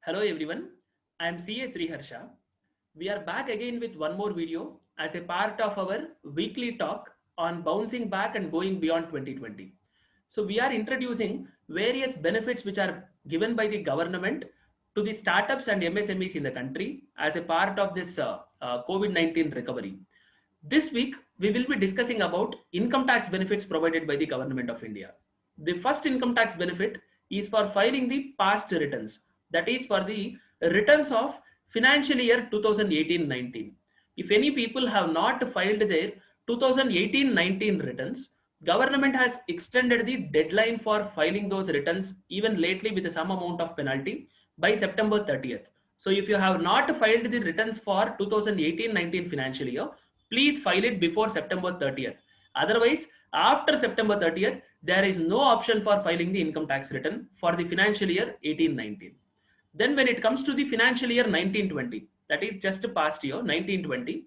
Hello everyone, I am CA Sriharsha. We are back again with one more video as a part of our weekly talk on bouncing back and going beyond 2020. So we are introducing various benefits which are given by the government to the startups and MSMEs in the country as a part of this COVID-19 recovery. This week, we will be discussing about income tax benefits provided by the Government of India. The first income tax benefit is for filing the past returns. That is for the returns of financial year 2018-19. If any people have not filed their 2018-19 returns, government has extended the deadline for filing those returns even lately with some amount of penalty by September 30th. So if you have not filed the returns for 2018-19 financial year, please file it before September 30th. Otherwise, after September 30th, there is no option for filing the income tax return for the financial year 18-19. Then when it comes to the financial year 19-20, that is just past year 19-20,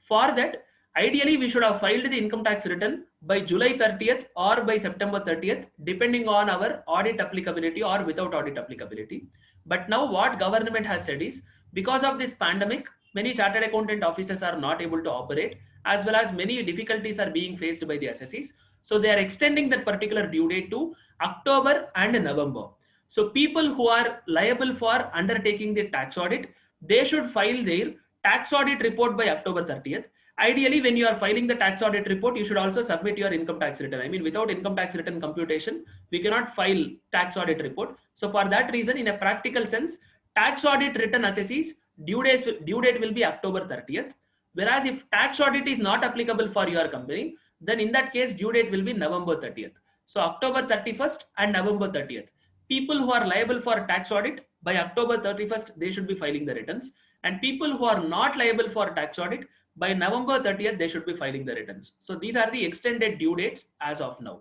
for that, ideally we should have filed the income tax return by July 30th or by September 30th, depending on our audit applicability or without audit applicability. But now what government has said is, because of this pandemic, many chartered accountant offices are not able to operate, as well as many difficulties are being faced by the assessees. So they are extending that particular due date to October and November. So people who are liable for undertaking the tax audit, they should file their tax audit report by October 30th. Ideally, when you are filing the tax audit report, you should also submit your income tax return. I mean, without income tax return computation, we cannot file tax audit report. So for that reason, in a practical sense, tax audit return assessees due date will be October 30th. Whereas if tax audit is not applicable for your company, then in that case, due date will be November 30th. So October 31st and November 30th. People who are liable for tax audit by October 31st, they should be filing the returns. And people who are not liable for tax audit by November 30th, they should be filing the returns. So these are the extended due dates as of now.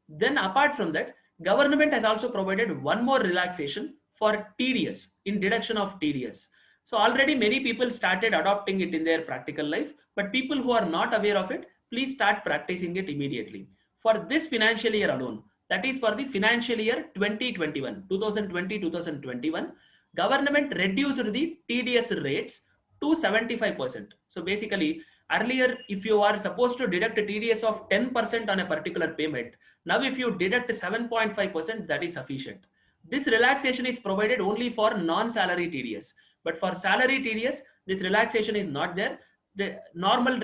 Then apart from that, government has also provided one more relaxation for TDS, in deduction of TDS. So already many people started adopting it in their practical life, but people who are not aware of it, please start practicing it immediately. For this financial year alone, that is for the financial year 2020-2021, government reduced the TDS rates to 75%. So basically, earlier, if you are supposed to deduct a TDS of 10% on a particular payment, now if you deduct 7.5%, that is sufficient. This relaxation is provided only for non-salary TDS. But for salary TDS, this relaxation is not there. The normal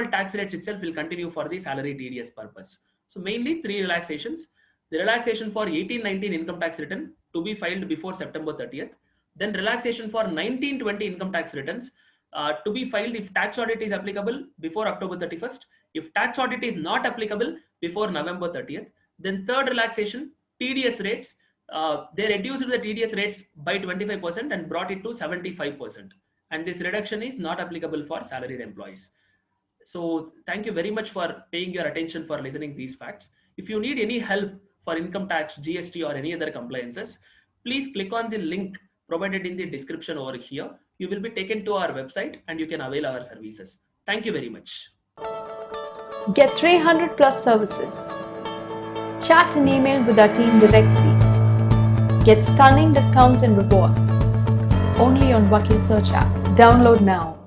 tax rates itself will continue for the salary TDS purpose. So mainly three relaxations. The relaxation for 18-19 income tax return to be filed before September 30th. Then relaxation for 19-20 income tax returns to be filed if tax audit is applicable before October 31st. If tax audit is not applicable before November 30th. Then third relaxation, TDS rates. They reduced the TDS rates by 25% and brought it to 75%. And this reduction is not applicable for salaried employees. So thank you very much for paying your attention for listening these facts. If you need any help for income tax, GST or any other compliances, please click on the link provided in the description over here. You will be taken to our website and you can avail our services. Thank you very much. Get 300 plus services. Chat and email with our team directly. Get stunning discounts and rewards. Only on Vakil Search app. Download now.